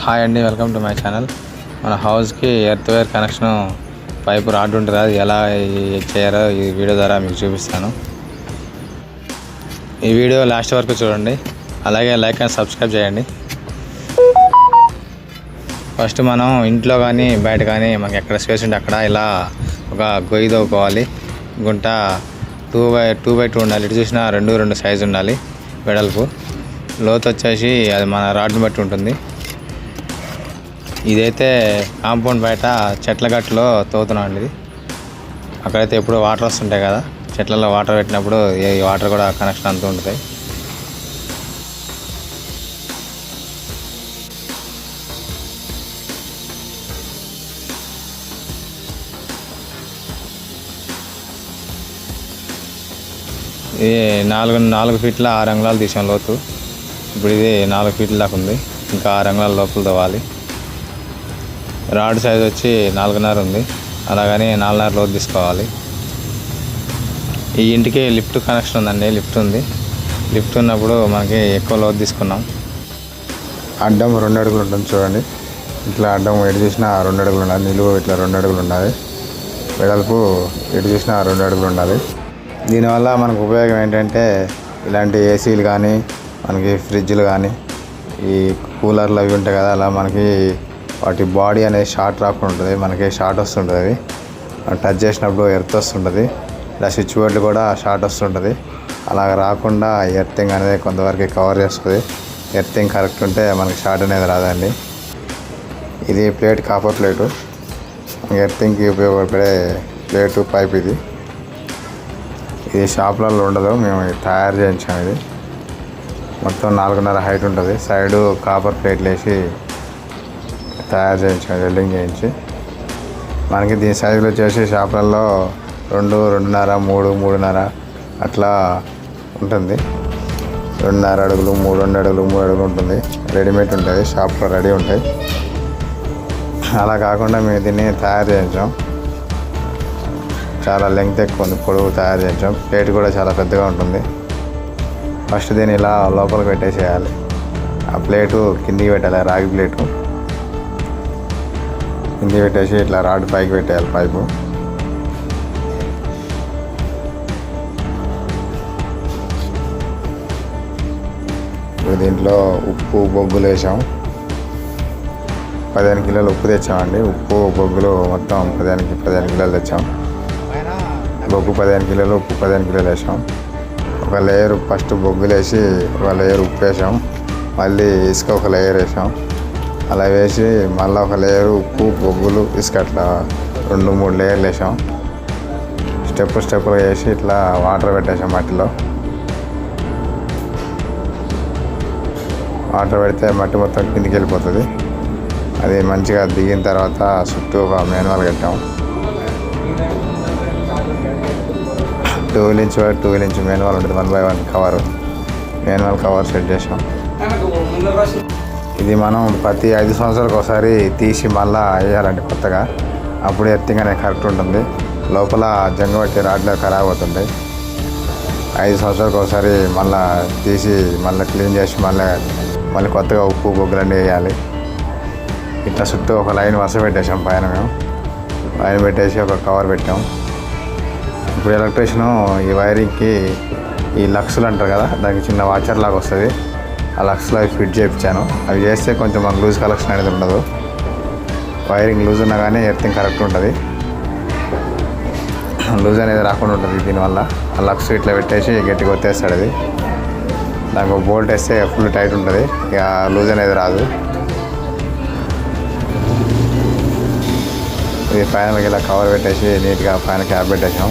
Hi అండి, welcome to my channel. మన హౌస్కి ఎర్త్వేర్ కనెక్షన్ పైపు రాడ్ ఉంటుంది, అది ఎలా చేయాలో ఈ వీడియో ద్వారా మీకు చూపిస్తాను. ఈ వీడియో లాస్ట్ వరకు చూడండి, అలాగే లైక్ అండ్ సబ్స్క్రైబ్ చేయండి. ఫస్ట్ మనం ఇంట్లో కానీ బయట కానీ మనకి ఎక్కడ స్పేస్ ఉంటే అక్కడ ఇలా ఒక గొయ్యి తవ్వుకోవాలి. గుంట 2x2 ఉండాలి. ఇటు చూసినా 2x2 సైజు ఉండాలి. వెడల్పు లోతు వచ్చేసి అది మన రాడ్ని బట్టి ఉంటుంది. ఇదైతే కాంపౌండ్ బయట చెట్ల గట్టులో తవ్వుతున్నాం అండి. ఇది అక్కడైతే ఎప్పుడు వాటర్ వస్తుంటాయి కదా, చెట్లలో వాటర్ పెట్టినప్పుడు ఈ వాటర్ కూడా కనెక్షన్ అంతూ ఉంటుంది. ఇది 4 ఫీట్ల 6 అంగుళాలు తీసాం లోతు. ఇప్పుడు ఇది 4 ఫీట్ల దాకా ఉంది, ఇంకా 6 అంగుళాల లోపల తవ్వాలి. రాడ్ సైజ్ వచ్చి 4.5 ఉంది, అలాగని 4.5 లోతు తీసుకోవాలి. ఈ ఇంటికి లిఫ్ట్ కనెక్షన్ ఉందండి, లిఫ్ట్ ఉంది. లిఫ్ట్ ఉన్నప్పుడు మనకి ఎక్కువ లోతు తీసుకున్నాం. అడ్డం 2 అడుగులు ఉంటుంది చూడండి. ఇట్లా అడ్డం ఎటు చూసినా 2 అడుగులు ఉండాలి. నిలువు ఇట్లా 2 అడుగులు ఉండాలి. వెడల్పు ఎటు చూసినా 2 అడుగులు ఉండాలి. దీనివల్ల మనకు ఉపయోగం ఏంటంటే, ఇలాంటి ఏసీలు కానీ మనకి ఫ్రిడ్జ్లు కానీ ఈ కూలర్లు అవి ఉంటాయి కదా, అలా మనకి వాటి బాడీ అనేది షార్ట్ రాకుండా ఉంటుంది. మనకి షార్ట్ వస్తుంటుంది, టచ్ చేసినప్పుడు ఎర్త్ వస్తుంటుంది. ఇలా స్విచ్ బోర్డులు కూడా షార్ట్ వస్తుంటుంది. అలాగ రాకుండా ఎర్తింగ్ అనేది కొంతవరకు కవర్ చేస్తుంది. ఎర్తింగ్ కరెక్ట్ ఉంటే మనకి షార్ట్ అనేది రాదండి. ఇది ప్లేట్, కాపర్ ప్లేటు, ఎర్తింగ్కి ఉపయోగపడే ప్లేటు పైప్. ఇది షాప్లలో ఉండదు, మేము తయారు చేయించాము. ఇది మొత్తం 4.5 హైట్ ఉంటుంది. సైడు కాపర్ ప్లేట్లు వేసి తయారు చేయించాము, వెల్డింగ్ చేయించి. మనకి దీని సైజులు వచ్చేసి షాపులలో 2, 2.5, 3, 3.5 అట్లా ఉంటుంది. 2.5 అడుగులు, 2 అడుగులు, 3 అడుగులు ఉంటుంది. రెడీమేడ్ ఉంటుంది, షాప్లో రెడీ ఉంటాయి. అలా కాకుండా మేము దీన్ని తయారు చేయించాం. చాలా లెంగ్త్ ఎక్కువ ఉంది, పొడవు తయారు చేయించాం. ప్లేట్ కూడా చాలా పెద్దగా ఉంటుంది. ఫస్ట్ దీన్ని ఇలా లోపలికి పెట్టేసేయాలి. ఆ ప్లేటు కిందికి పెట్టాలి, రాగి ప్లేటు కిందికి పెట్టేసి ఇట్లా రాడ్ పైకి పెట్టేయాలి పైపు. ఇప్పుడు దీంట్లో ఉప్పు, బొగ్గులు వేసాం. 15 కిలోలు ఉప్పు తెచ్చామండి. ఉప్పు, బొగ్గులు మొత్తం 15 కిలోలు తెచ్చాం. బొగ్గు 15 కిలోలు, ఉప్పు 15 కిలోలు వేసాం. ఒక లేయర్ ఫస్ట్ బొగ్గులు వేసి, ఒక లేయర్ ఉప్పు వేసాం. మళ్ళీ ఇసుక ఒక లేయర్ వేసాం. అలా వేసి మళ్ళీ ఒక లేయర్ ఉప్పు, బొగ్గులు, ఇసుక అట్లా 2-3 లేయర్లు వేసాం. స్టెప్పులు వేసి ఇట్లా వాటర్ పెట్టేసాం. మట్టిలో వాటర్ పెడితే మట్టి మొత్తం కిందికి వెళ్ళిపోతుంది. అది మంచిగా దిగిన తర్వాత చుట్టూ ఒక మేన్వాల్ కట్టాం. 12 ఇంచ్ 12 ఇంచ్ మేన్వాల్ ఉంటుంది. 1x1 కవర్, మేన్వాల్ కవర్ సెట్ చేసాం. ఇది మనం ప్రతి 5 సంవత్సరాలకు ఒకసారి తీసి మళ్ళీ వేయాలండి కొత్తగా. అప్పుడు ఎర్తింగ్ అనేది కరెక్ట్ ఉంటుంది. లోపల జంగు పట్టి రాడ్లు ఖరాబ్ అవుతుంటాయి. 5 సంవత్సరాలకు ఒకసారి మళ్ళీ తీసి మళ్ళీ క్లీన్ చేసి మళ్ళీ కొత్తగా ఉప్పు, బొగ్గులన్నీ వేయాలి. ఇట్లా చుట్టూ ఒక లైన్ వరుస పెట్టేసాం. పైన మేము లైన్ పెట్టేసి ఒక కవర్ పెట్టాం. ఇప్పుడు ఎలక్ట్రీషియను ఈ వైరింగ్కి ఈ లక్స్లు అంటారు కదా, దానికి చిన్న వాచర్ లాగా వస్తుంది. ఆ లక్స్లో అవి ఫిట్ చేయించాను. అవి చేస్తే కొంచెం మనకు లూజ్ కలెక్షన్ అనేది ఉండదు. వైరింగ్ లూజ్ ఉన్నా కానీ ఎర్తింగ్ కరెక్ట్ ఉంటుంది. లూజ్ అనేది రాకుండా ఉంటుంది దీనివల్ల. ఆ లక్స్ ఇట్లా పెట్టేసి గట్టిగా వచ్చేస్తాడు. అది దానికి ఒక బోల్ట్ వేస్తే ఫుల్ టైట్ ఉంటుంది, ఇక లూజ్ అనేది రాదు. ఇది పైన ఇలా కవర్ పెట్టేసి నీట్గా పైన క్యాప్ పెట్టేసాం.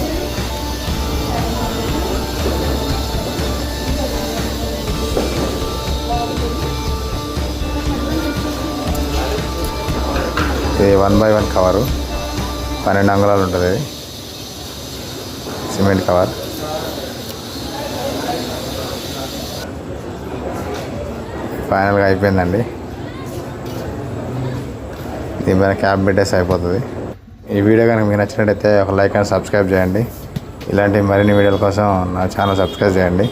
ఇది 1x1 కవరు, 12 అంగుళాలు ఉంటుంది. Cement cover. ఫైనల్గా అయిపోయిందండి. దీని పైన క్యాప్ పెట్టేసి అయిపోతుంది. ఈ వీడియో కనుక మీకు నచ్చినట్టయితే ఒక లైక్ అండ్ సబ్స్క్రైబ్ చేయండి. ఇలాంటి మరిన్ని వీడియోల కోసం నా ఛానల్ సబ్స్క్రైబ్ చేయండి.